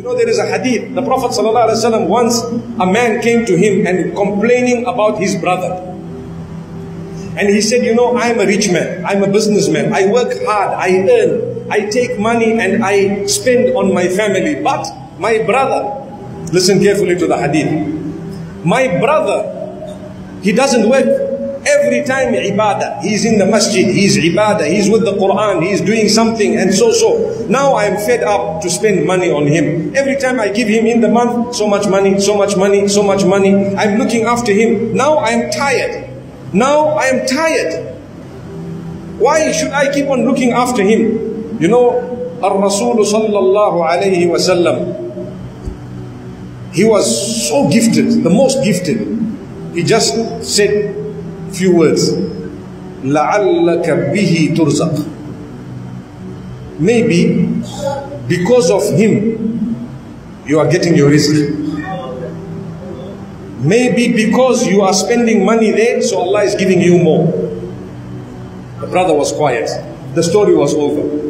You know, there is a hadith. The Prophet ﷺ, once a man came to him and complaining about his brother. And he said, you know, I'm a rich man. I'm a businessman. I work hard. I earn. I take money and I spend on my family. But my brother, listen carefully to the hadith. My brother, he doesn't work. Every time ibadah, he's in the masjid, he's ibadah, he's with the Quran, he's doing something and so. Now I am fed up to spend money on him. Every time I give him in the month, so much money, so much money, so much money. I'm looking after him. Now I am tired. Now I am tired. Why should I keep on looking after him? You know, Ar-Rasul sallallahu alayhi wa sallam, he was so gifted, the most gifted. He just said few words. لَعَلَّكَ بِهِ تُرْزَقْ. Maybe because of him you are getting your rizq. Maybe because you are spending money there, so Allah is giving you more. The brother was quiet. The story was over.